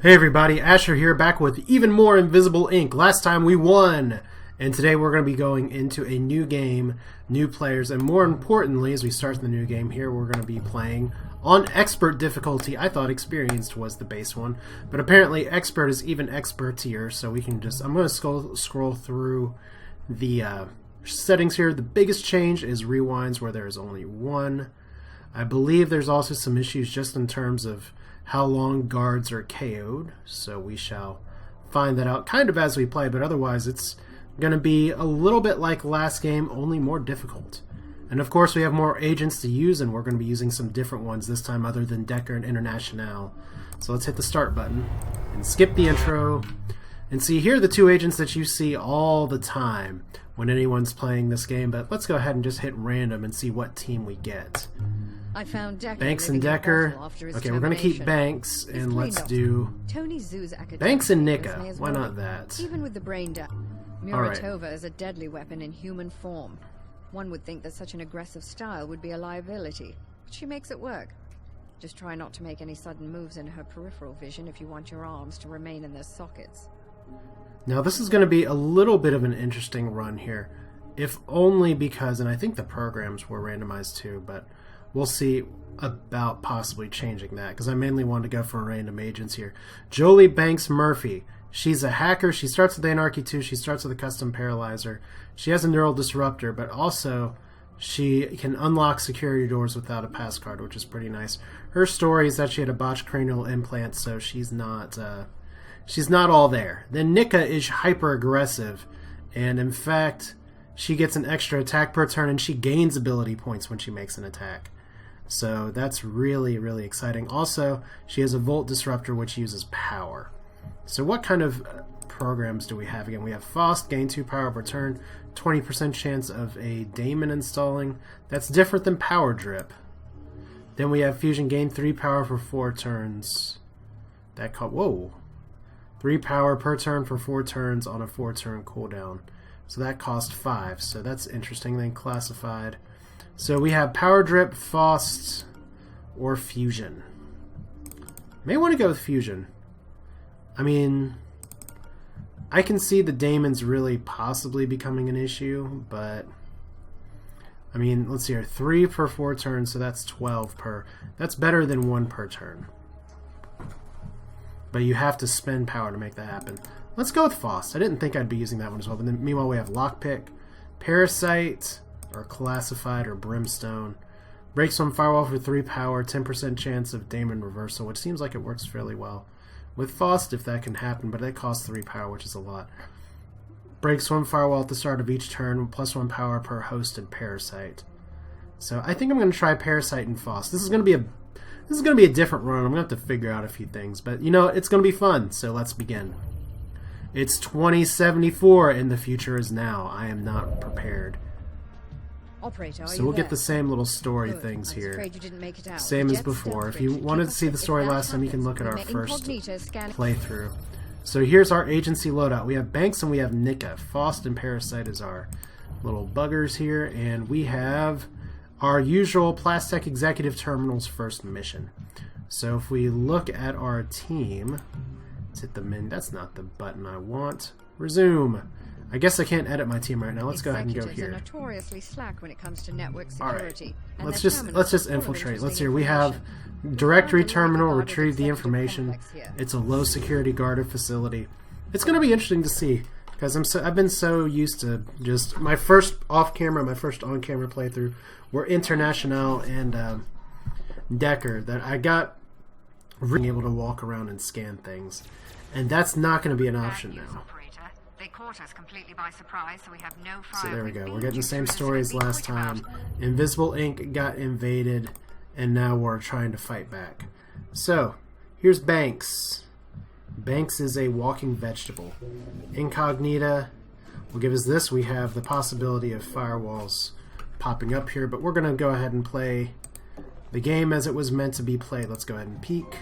Hey everybody, Asher here, back with even more Invisible Ink. Last time we won, and today we're going to be going into a new game, new players, and more importantly, as we start the new game here, we're going to be playing on Expert difficulty. I thought Experienced was the base one, but apparently Expert is even expertier, so we can just, I'm going to scroll through the settings here. The biggest change is rewinds, where there is only one. I believe there's also some issues just in terms of how long guards are KO'd, so we shall find that out kind of as we play, but otherwise it's going to be a little bit like last game, only more difficult. And of course we have more agents to use, and we're going to be using some different ones this time other than Decker and International. So let's hit the start button and skip the intro. And see, here are the two agents that you see all the time when anyone's playing this game, but let's go ahead and just hit random and see what team we get. I found Decker Banks and Decker. Okay, we're going to keep Banks, and let's do Banks and Nika. Why not that? Even with the brain down, Muratova is a deadly weapon in human form. One would think that such an aggressive style would be a liability, but she makes it work. Just try not to make any sudden moves in her peripheral vision if you want your arms to remain in their sockets. Now this is going to be a little bit of an interesting run here, if only because, and I think the programs were randomized too, but we'll see about possibly changing that, because I mainly want to go for random agents here. Jolie Banks Murphy. She's a hacker. She starts with Anarchy 2. She starts with a custom paralyzer. She has a neural disruptor, but also she can unlock security doors without a pass card, which is pretty nice. Her story is that she had a botched cranial implant, so she's not all there. Then Nika is hyper aggressive, and in fact she gets an extra attack per turn, and she gains ability points when she makes an attack. So that's really, really exciting. Also, she has a Volt Disruptor, which uses power. So what kind of programs do we have again? We have Faust, gain 2 power per turn, 20% chance of a Daemon installing. That's different than Power Drip. Then we have Fusion, gain 3 power for 4 turns. That called, whoa. 3 power per turn for 4 turns on a 4-turn cooldown. So that cost 5. So that's interesting. Then classified. So we have Power Drip, Faust, or Fusion. May want to go with Fusion. I mean, I can see the Daemons really possibly becoming an issue, but I mean, let's see here. 3 per 4 turns, so that's 12 per. That's better than 1 per turn. But you have to spend power to make that happen. Let's go with Faust. I didn't think I'd be using that one as well. But then, meanwhile, we have Lockpick, Parasite, or Classified, or Brimstone. Breaks one firewall for 3 power, 10% chance of Daemon reversal, which seems like it works fairly well with Faust if that can happen, but that costs 3 power, which is a lot. Breaks one firewall at the start of each turn, plus 1 power per hosted Parasite. So I think I'm going to try Parasite and Faust. This is going to be a different run. I'm going to have to figure out a few things, but you know, it's going to be fun, so let's begin. It's 2074 and the future is now. I am not prepared. Operator, so we'll get the same little story things here. Same as before. If you wanted to see the story last time, you can look at our first playthrough. So here's our agency loadout. We have Banks and we have Nika. Faust and Parasite is our little buggers here, and we have our usual Plastech Executive Terminal's first mission. So if we look at our team, let's hit the min. That's not the button I want. Resume. I guess I can't edit my team right now. Let's go ahead and go here. Are notoriously slack when it comes to network security. All right. Let's just infiltrate. Let's see here. We have directory terminal, retrieve the information. It's a low security guarded facility. It's going to be interesting to see, because I've been so used to just my first off camera, my first on camera playthrough were International and Decker, that I got being able to walk around and scan things, and that's not going to be an option now. They caught us completely by surprise, so we have no fire. So there we go. We're getting the same story as last time. Invisible Ink got invaded, and now we're trying to fight back. So, here's Banks. Banks is a walking vegetable. Incognita will give us this. We have the possibility of firewalls popping up here, but we're going to go ahead and play the game as it was meant to be played. Let's go ahead and peek.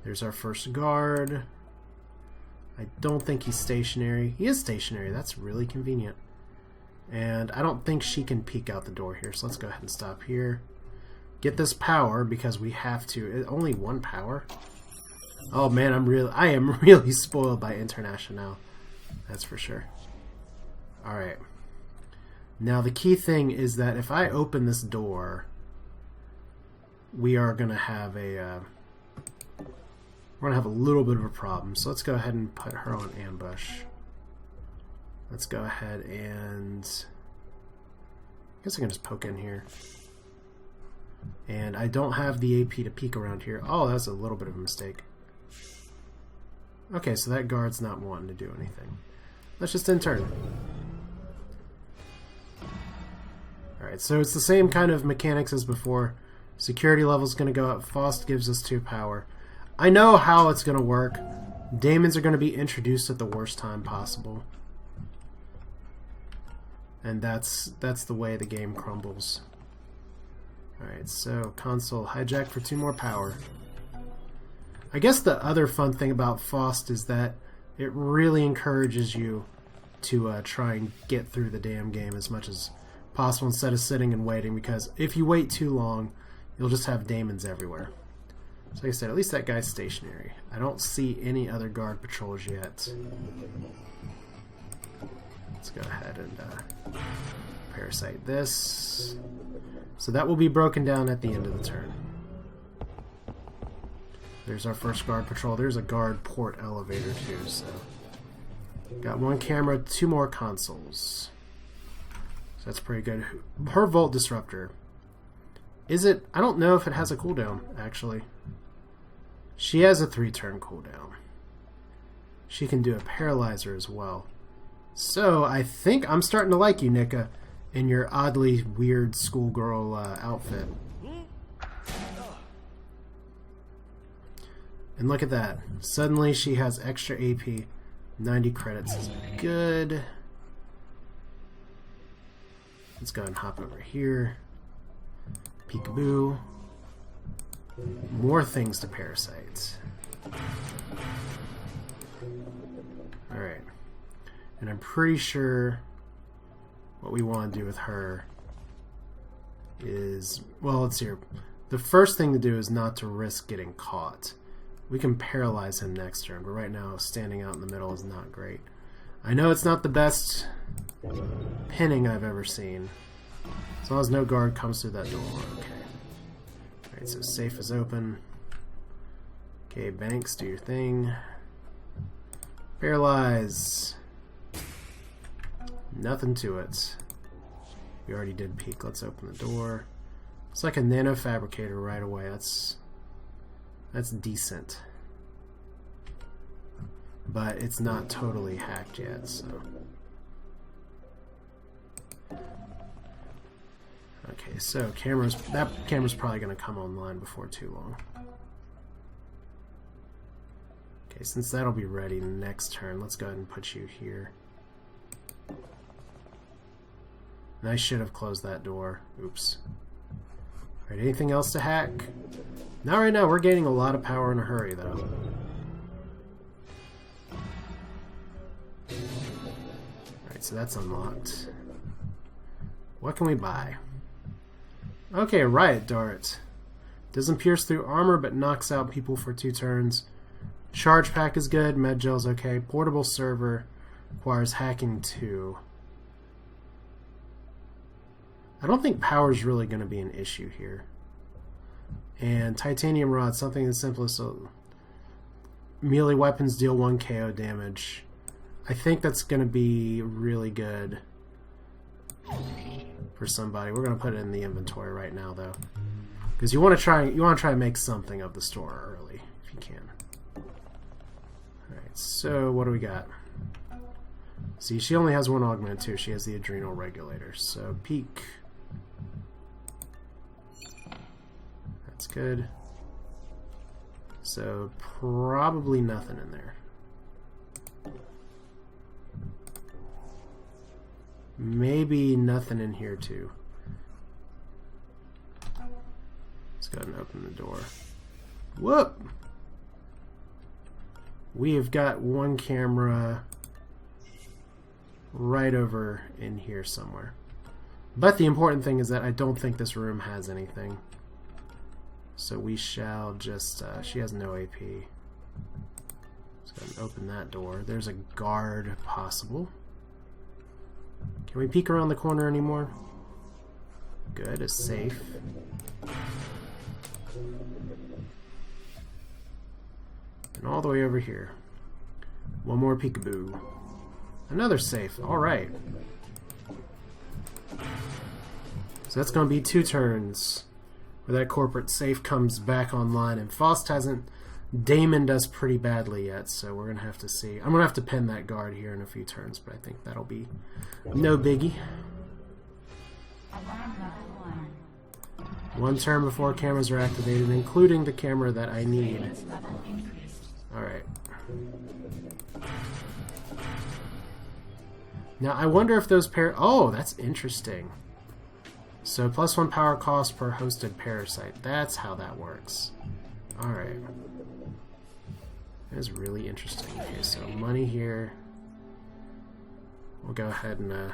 There's our first guard. I don't think he's stationary. He is stationary. That's really convenient. And I don't think she can peek out the door here, so let's go ahead and stop here. Get this power, because we have to. Only 1 power? Oh man, I am really spoiled by International. That's for sure. Alright. Now the key thing is that if I open this door, we are gonna have a we're gonna have a little bit of a problem. So let's go ahead and put her on ambush. Let's go ahead and I guess I can just poke in here. And I don't have the AP to peek around here. Oh, that's a little bit of a mistake. Okay, so that guard's not wanting to do anything. Let's just end turn. Alright, so it's the same kind of mechanics as before. Security level's going to go up. Faust gives us 2 power. I know how it's going to work. Daemons are going to be introduced at the worst time possible. And that's the way the game crumbles. Alright, so console hijack for 2 more power. I guess the other fun thing about Faust is that it really encourages you to try and get through the damn game as much as possible instead of sitting and waiting, because if you wait too long, you'll just have Daemons everywhere. So like I said, at least that guy's stationary. I don't see any other guard patrols yet. Let's go ahead and parasite this. So that will be broken down at the end of the turn. There's our first guard patrol. There's a guard port elevator too, so got 1 camera, 2 more consoles. So that's pretty good. Her Volt Disruptor. Is it? I don't know if it has a cooldown, actually. She has a 3-turn cooldown. She can do a Paralyzer as well. So I think I'm starting to like you, Nika, in your oddly weird schoolgirl outfit. And look at that. Suddenly she has extra AP. 90 credits is good. Let's go ahead and hop over here. Peekaboo. More things to parasite. Alright. And I'm pretty sure what we want to do with her is... Well, let's see here. The first thing to do is not to risk getting caught. We can paralyze him next turn, but right now standing out in the middle is not great. I know it's not the best pinning I've ever seen. As long as no guard comes through that door, okay. Alright, so safe is open. Okay, Banks, do your thing. Paralyze. Nothing to it. We already did peek. Let's open the door. It's like a nano fabricator right away. That's decent. But it's not totally hacked yet, so. Okay, so that camera's probably going to come online before too long. Okay, since that'll be ready next turn, let's go ahead and put you here. And I should have closed that door. Oops. Alright, anything else to hack? Not right now. We're gaining a lot of power in a hurry, though. Alright, so that's unlocked. What can we buy? Okay, Riot Dart. Doesn't pierce through armor, but knocks out people for 2 turns. Charge Pack is good. Med Gel's okay. Portable Server requires hacking 2. I don't think power is really going to be an issue here. And Titanium Rod, something as simple as so melee weapons deal 1 KO damage. I think that's going to be really good for somebody. We're going to put it in the inventory right now, though, because you want to try and make something of the store early if you can. All right, so what do we got? See, she only has 1 augment too. She has the adrenal regulator. So peak. That's good. So probably nothing in there. Maybe nothing in here too. Let's go ahead and open the door. Whoop! We have got 1 camera right over in here somewhere. But the important thing is that I don't think this room has anything. So we shall just... she has no AP. Let's go ahead and open that door. There's a guard possible. Can we peek around the corner anymore? Good, it's safe. And all the way over here. One more peekaboo. Another safe. Alright. So that's going to be 2 turns where that corporate safe comes back online. And Faust hasn't Daemoned us pretty badly yet, so we're going to have to see. I'm going to have to pin that guard here in a few turns, but I think that'll be no biggie. 1 turn before cameras are activated, including the camera that I need. Alright. Now, I wonder if those oh, that's interesting. So, +1 power cost per hosted parasite. That's how that works. Alright. That is really interesting. Okay, so money here. We'll go ahead and,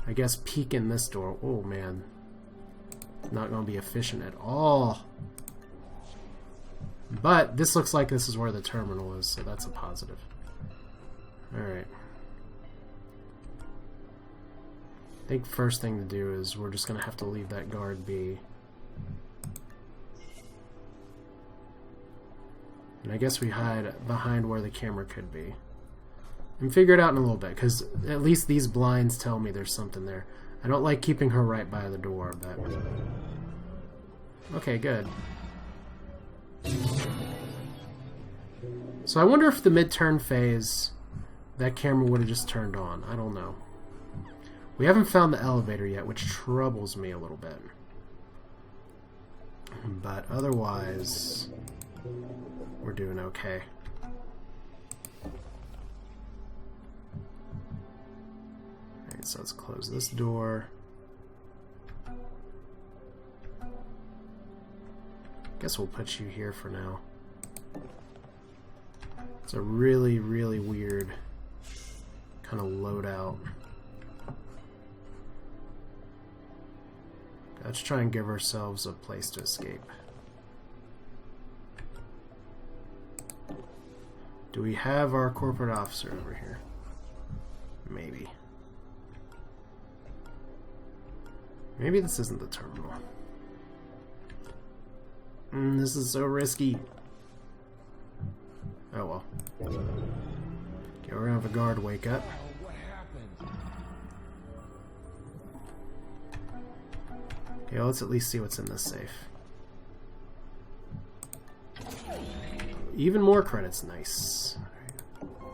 I guess, peek in this door. Oh, man. Not going to be efficient at all. But this looks like this is where the terminal is, so that's a positive. Alright. I think first thing to do is we're just going to have to leave that guard be. And I guess we hide behind where the camera could be. And figure it out in a little bit, because at least these blinds tell me there's something there. I don't like keeping her right by the door, but... Okay, good. So I wonder if the mid-turn phase, that camera would have just turned on. I don't know. We haven't found the elevator yet, which troubles me a little bit. But otherwise, we're doing okay. Alright, so let's close this door. Guess we'll put you here for now. It's a really, really weird kind of loadout. Let's try and give ourselves a place to escape. Do we have our corporate officer over here? Maybe. Maybe this isn't the terminal. This is so risky. Oh well. Okay, we're gonna have a guard wake up. Okay, let's at least see what's in this safe. Even more credits, nice.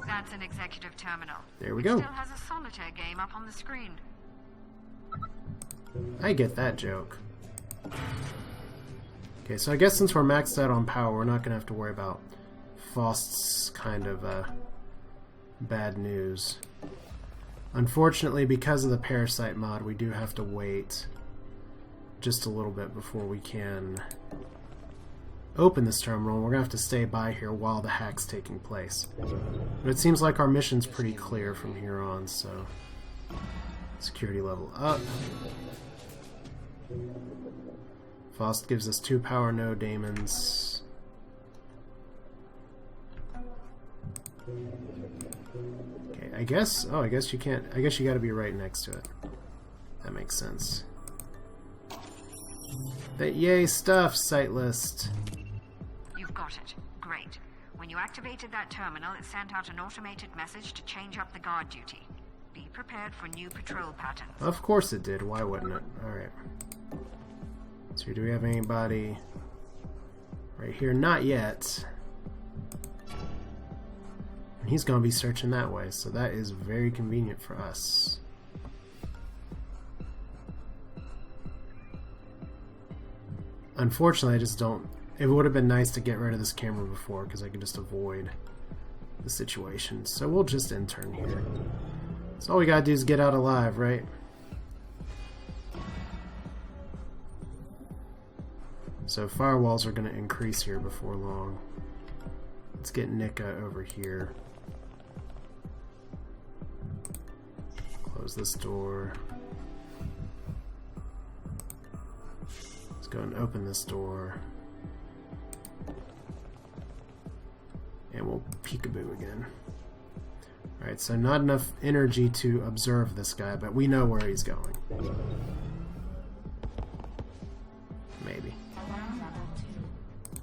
That's an executive terminal. There we go. It still has a solitaire game up on the screen. I get that joke. Okay, so I guess since we're maxed out on power, we're not going to have to worry about Faust's kind of bad news. Unfortunately, because of the Parasite mod, we do have to wait just a little bit before we can open this terminal. We're going to have to stay by here while the hack's taking place. But it seems like our mission's pretty clear from here on, so... Security level up. Faust gives us 2 power, no Daemons. Okay, I guess... Oh, I guess you can't... I guess you gotta be right next to it. That makes sense. That yay stuff, site list. You've got it. Great. When you activated that terminal, it sent out an automated message to change up the guard duty. Be prepared for new patrol patterns. Of course it did. Why wouldn't it? Alright. So do we have anybody right here? Not yet. And he's going to be searching that way, so that is very convenient for us. Unfortunately, I just don't... It would have been nice to get rid of this camera before, because I could just avoid the situation. So we'll just intern here. So all we gotta do is get out alive, right? So firewalls are gonna increase here before long. Let's get Nika over here. Close this door. Let's go and open this door. And we'll peekaboo again. Alright, so not enough energy to observe this guy, but we know where he's going. Maybe.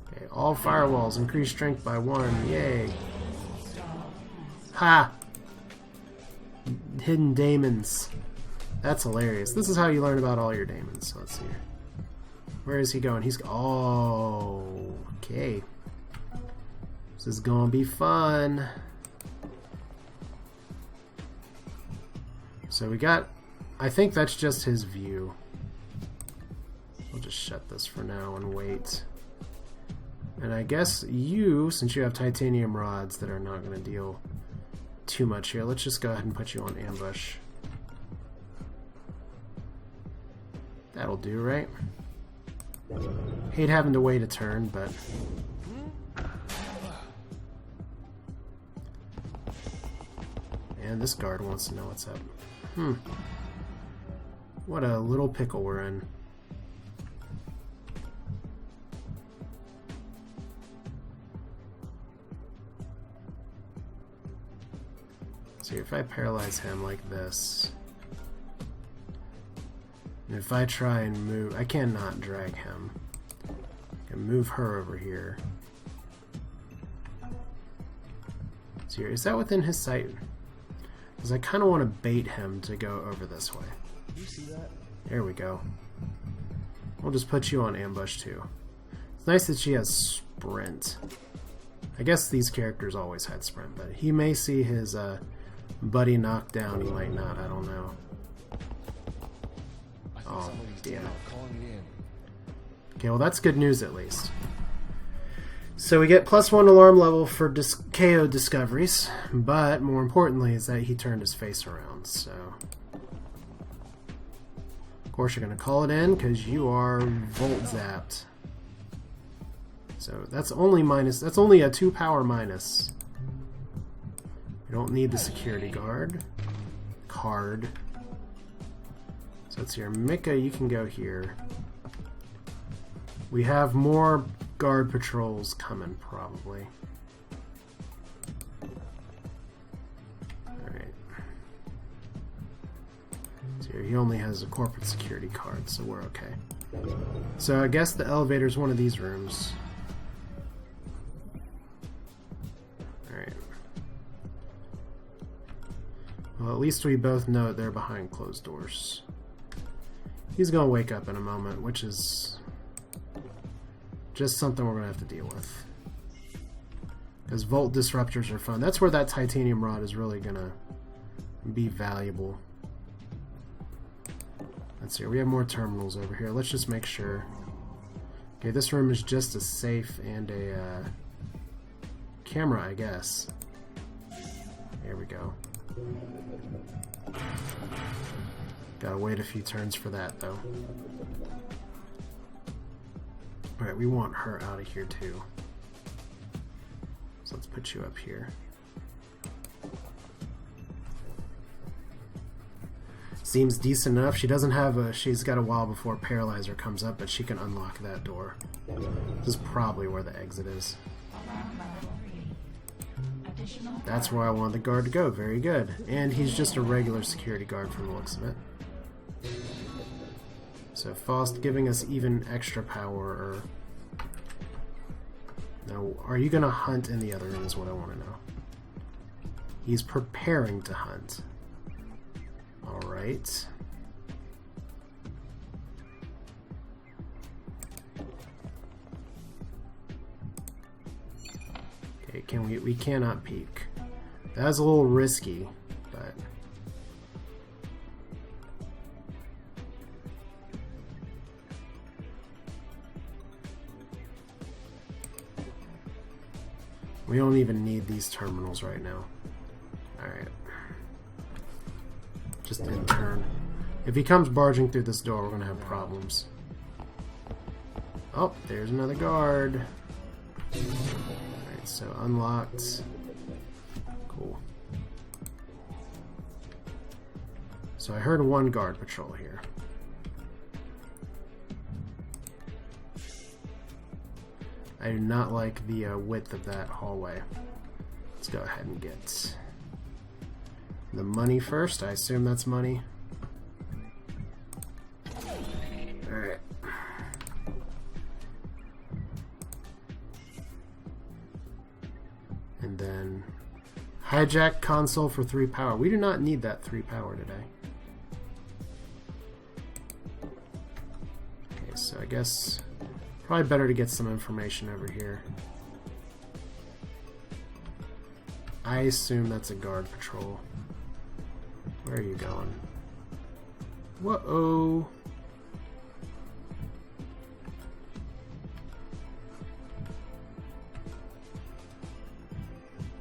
Okay, all firewalls increase strength by 1. Yay. Ha! Hidden Daemons. That's hilarious. This is how you learn about all your Daemons. Let's see here. Where is he going? He's... Oh, okay. This is gonna be fun. So we got... I think that's just his view. We'll just shut this for now and wait. And I guess you, since you have titanium rods that are not going to deal too much here, let's just go ahead and put you on ambush. That'll do, right? Hate having to wait a turn, but... And this guard wants to know what's up. What a little pickle we're in. So if I paralyze him like this, and if I try and move, I cannot drag him. I can move her over here. So here, is that within his sight? Because I kind of want to bait him to go over this way. You see that? There we go. We'll just put you on ambush too. It's nice that she has sprint. I guess these characters always had sprint, but he may see his buddy knocked down, he might not, I don't know. Oh, damn it. Okay, well that's good news at least. So we get +1 alarm level for KO discoveries, but more importantly is that he turned his face around, so... Of course you're going to call it in, because you are volt zapped. So that's only that's only a 2 power minus. We don't need the security guard. Card. So it's here. Mika, you can go here. We have more guard patrols coming, probably. Alright. So here, he only has a corporate security card, so we're okay. So I guess the elevator's one of these rooms. Alright. Well, at least we both know they're behind closed doors. He's gonna wake up in a moment, which is just something we're gonna have to deal with. Because volt disruptors are fun. That's where that titanium rod is really gonna be valuable. Let's see, we have more terminals over here. Let's just make sure. Okay, this room is just a safe and a camera, I guess. There we go. Gotta wait a few turns for that, though. Alright, we want her out of here, too. So let's put you up here. Seems decent enough. She doesn't have a... She's got a while before Paralyzer comes up, but she can unlock that door. This is probably where the exit is. That's where I want the guard to go. Very good. And he's just a regular security guard from the looks of it. So Faust giving us even extra power, or... No, are you going to hunt in the other room is what I want to know. He's preparing to hunt. Alright. Okay, we cannot peek. That was a little risky, but... We don't even need these terminals right now. Alright. Just in turn. If he comes barging through this door, we're going to have problems. Oh, there's another guard. Alright, so unlocked. Cool. So I heard one guard patrol here. I do not like the width of that hallway. Let's go ahead and get the money first. I assume that's money. Alright. And then hijack console for 3 power. We do not need that 3 power today. Okay, so I guess probably better to get some information over here. I assume that's a guard patrol. Where are you going? Whoa!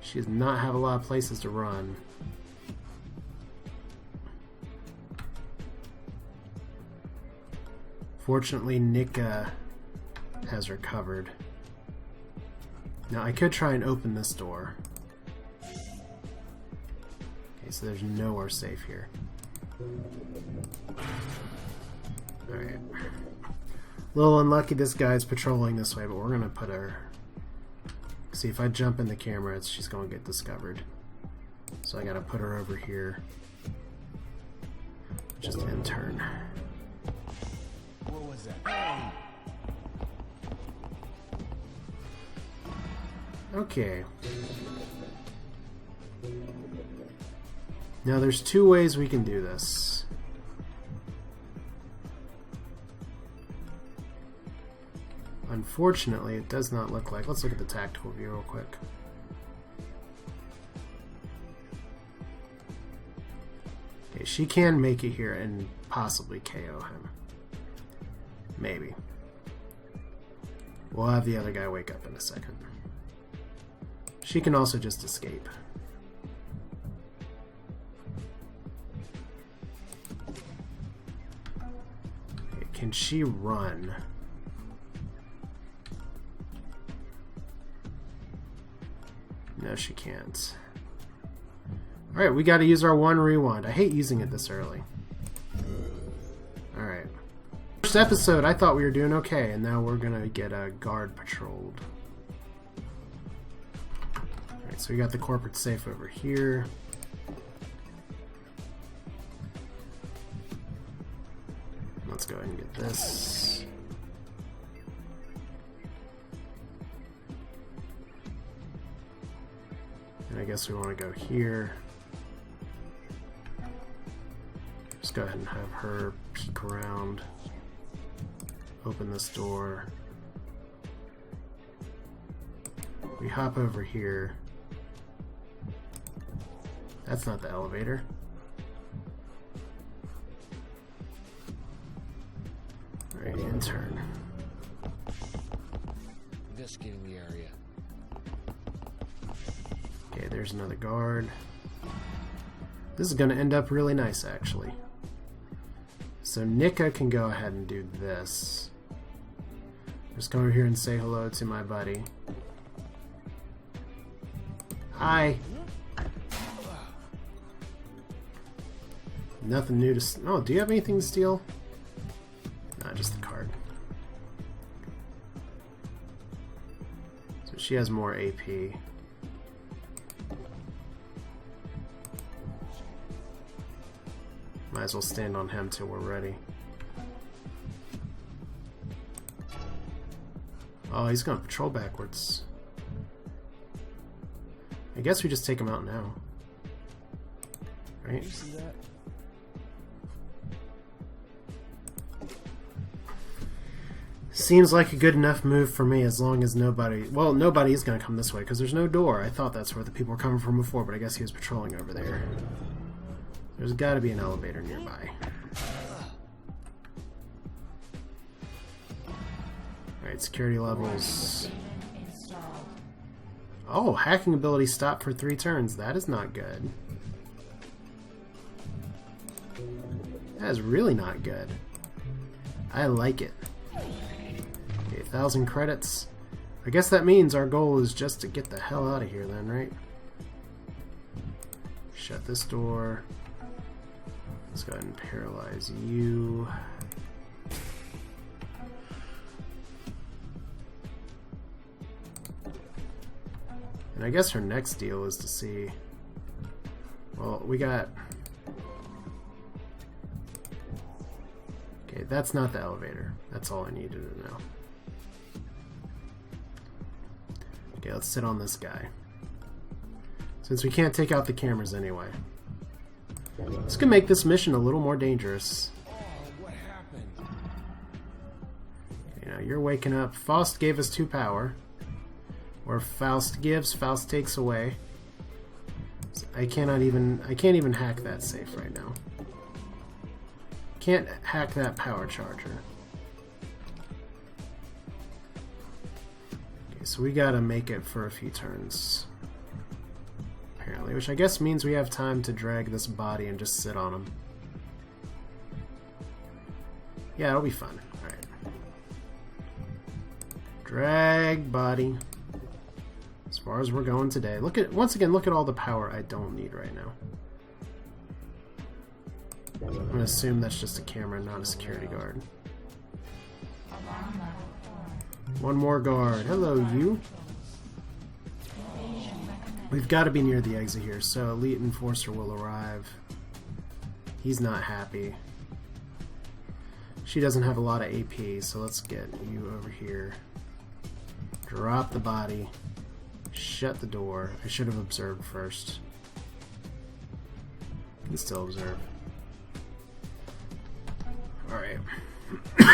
She does not have a lot of places to run. Fortunately, Nika has her covered. Now, I could try and open this door. Okay, so there's nowhere safe here. Alright. A little unlucky this guy's patrolling this way, but we're going to put her... See, if I jump in the camera, she's going to get discovered. So I got to put her over here. Just intern. What was that? Okay. Now there's 2 ways we can do this. Unfortunately, it does not look like... Let's look at the tactical view real quick. Okay, she can make it here and possibly KO him. Maybe. We'll have the other guy wake up in a second. She can also just escape. Okay, can she run? No, she can't. Alright, we gotta use our 1 rewind. I hate using it this early. Alright. First episode, I thought we were doing okay, and now we're gonna get a guard patrolled. Alright, so we got the corporate safe over here. Let's go ahead and get this. And I guess we want to go here. Just go ahead and have her peek around. Open this door. We hop over here. That's not the elevator. Alright, intern. Investigating the area. Okay, there's another guard. This is going to end up really nice, actually. So Nika can go ahead and do this. Just come over here and say hello to my buddy. Hi! Nothing new to... Oh, do you have anything to steal? Nah, just the card. So she has more AP. Might as well stand on him till we're ready. Oh, he's gonna patrol backwards. I guess we just take him out now. Right? You see that? Seems like a good enough move for me as long as nobody... Well, nobody is gonna come this way because there's no door. I thought that's where the people were coming from before, but I guess he was patrolling over there. There's got to be an elevator nearby. Alright, security levels. Oh, hacking ability stopped for 3 turns. That is not good. That is really not good. I like it. Okay, 1,000 credits. I guess that means our goal is just to get the hell out of here then, right? Shut this door. Let's go ahead and paralyze you. And I guess her next deal is to see... Well, we got... Okay, that's not the elevator. That's all I needed to know. Okay, let's sit on this guy. Since we can't take out the cameras anyway. This could make this mission a little more dangerous. Oh, what happened? Okay, now you're waking up. Faust gave us 2 power. Or Faust gives, Faust takes away. So I can't even hack that safe right now. Can't hack that power charger. Okay, so we gotta make it for a few turns. Apparently, which I guess means we have time to drag this body and just sit on him. Yeah, it'll be fun. Alright. Drag body. As far as we're going today. Once again, look at all the power I don't need right now. I'm gonna assume that's just a camera, not a security guard. One more guard. Hello, you. We've got to be near the exit here, so Elite Enforcer will arrive. He's not happy. She doesn't have a lot of AP, so let's get you over here. Drop the body. Shut the door. I should have observed first. You can still observe. Alright. Let's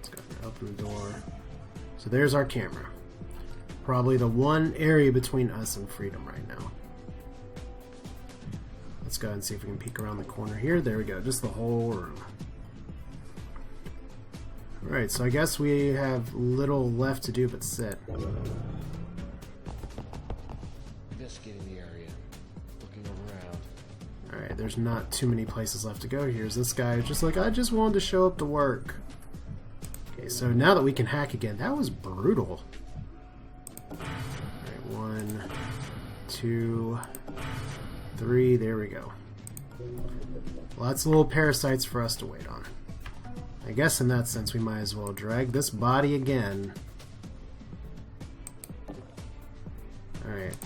go ahead and open the door. So there's our camera. Probably the one area between us and freedom right now. Let's go ahead and see if we can peek around the corner here. There we go. Just the whole room. Alright, so I guess we have little left to do but sit. Investigating the area. Looking around. Alright, there's not too many places left to go. Here's this guy who's just like, I just wanted to show up to work. Okay, so now that we can hack again, that was brutal. Alright, 1, 2, 3, there we go. Lots of little parasites for us to wait on. I guess in that sense we might as well drag this body again. Alright.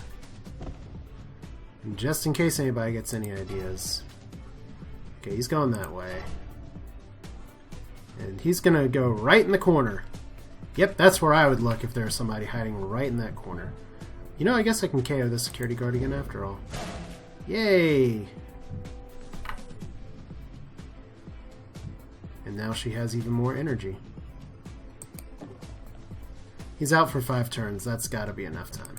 And just in case anybody gets any ideas. Okay, he's going that way. And he's gonna go right in the corner. Yep, that's where I would look if there was somebody hiding right in that corner. You know, I guess I can KO the security guard again after all. Yay! And now she has even more energy. He's out for 5 turns. That's gotta be enough time.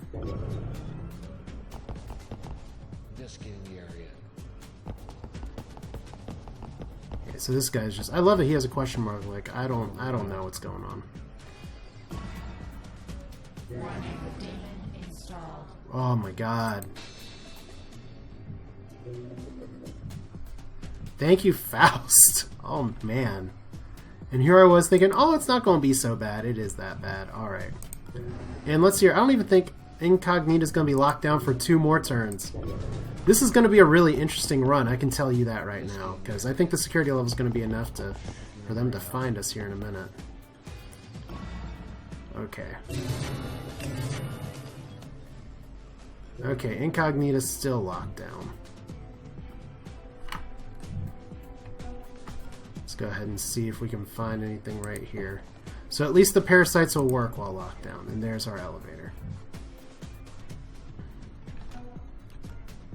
Investigating the area. Okay, so this guy's just... I love it. He has a question mark. Like, I don't know what's going on. Oh my god. Thank you, Faust. Oh, man. And here I was thinking, oh, it's not going to be so bad. It is that bad. Alright. And let's see. I don't even think Incognita's going to be locked down for 2 more turns. This is going to be a really interesting run. I can tell you that right now. Because I think the security level is going to be enough for them to find us here in a minute. Okay. Okay, Incognita's still locked down. Let's go ahead and see if we can find anything right here. So at least the parasites will work while locked down. And there's our elevator.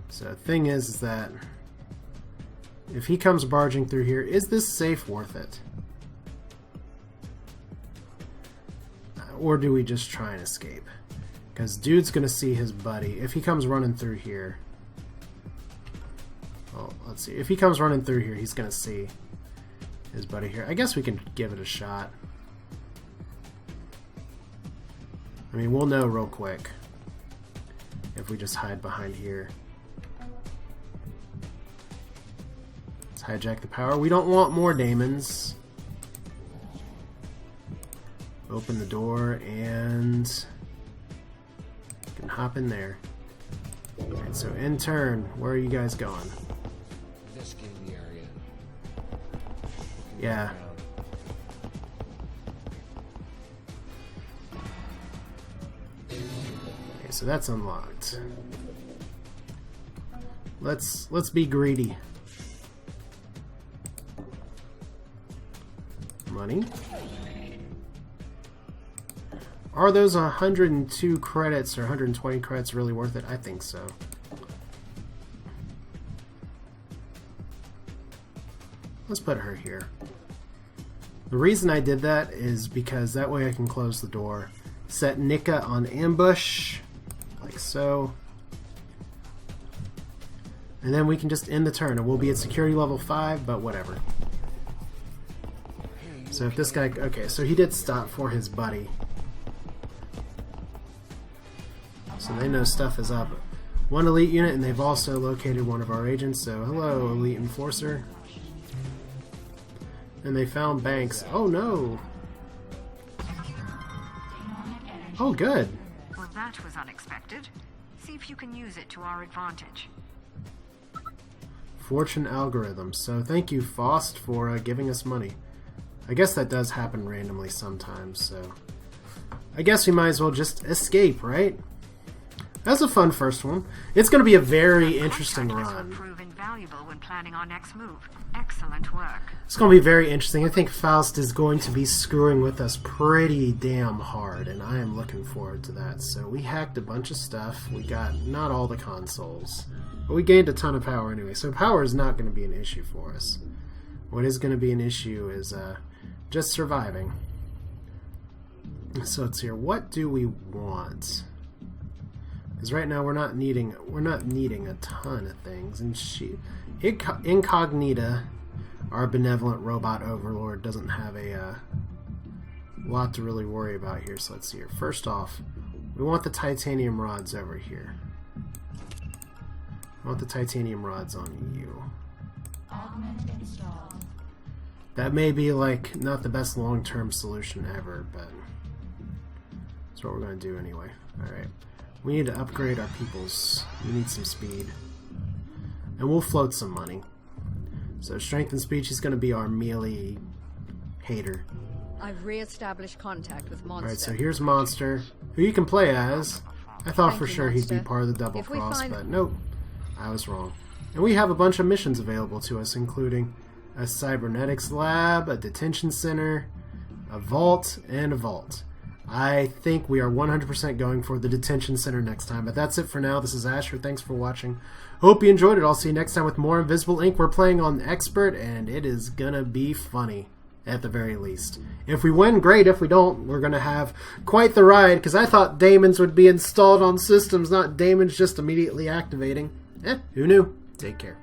So the thing is that if he comes barging through here, is this safe worth it? Or do we just try and escape? Because dude's gonna see his buddy. If he comes running through here... Well, let's see. If he comes running through here, he's gonna see his buddy here. I guess we can give it a shot. I mean, we'll know real quick if we just hide behind here. Let's hijack the power. We don't want more Daemons. Open the door and can hop in there. Alright, so in turn, where are you guys going? Investigating the area. Yeah. Okay, so that's unlocked. Let's be greedy. Money. Are those 102 credits or 120 credits really worth it? I think so. Let's put her here. The reason I did that is because that way I can close the door. Set Nika on ambush, like so. And then we can just end the turn, and we'll be at security level 5, but whatever. So if this guy... Okay, so he did stop for his buddy. So they know stuff is up. One elite unit, and they've also located one of our agents, so hello, elite enforcer. And they found Banks. Oh no! Oh good! Well, that was unexpected. See if you can use it to our advantage. Fortune algorithm. So thank you, Faust, for giving us money. I guess that does happen randomly sometimes, so... I guess we might as well just escape, right? That's a fun first one. It's going to be a very interesting run. Prove invaluable when planning our next move. Excellent work. It's going to be very interesting. I think Faust is going to be screwing with us pretty damn hard, and I am looking forward to that. So we hacked a bunch of stuff. We got not all the consoles, but we gained a ton of power anyway. So power is not going to be an issue for us. What is going to be an issue is just surviving. So let's hear, what do we want? Because right now we're not needing a ton of things. And Incognita, our benevolent robot overlord, doesn't have a lot to really worry about here. So let's see here. First off, we want the titanium rods over here. I want the titanium rods on you. Augment installed. That may be like not the best long-term solution ever, but that's what we're going to do anyway. Alright. We need to upgrade our peoples. We need some speed. And we'll float some money. So strength and speed, she's going to be our melee hater. I've re-established contact with Monster. Alright, so here's Monster, who you can play as. I thought Thank for you, sure he'd be Monster. part of the double If we cross, find- but nope. I was wrong. And we have a bunch of missions available to us, including a cybernetics lab, a detention center, a vault, and a vault. I think we are 100% going for the detention center next time. But that's it for now. This is Asher. Thanks for watching. Hope you enjoyed it. I'll see you next time with more Invisible Ink. We're playing on Expert, and it is going to be funny, at the very least. If we win, great. If we don't, we're going to have quite the ride, because I thought Daemons would be installed on systems, not Daemons just immediately activating. Who knew? Take care.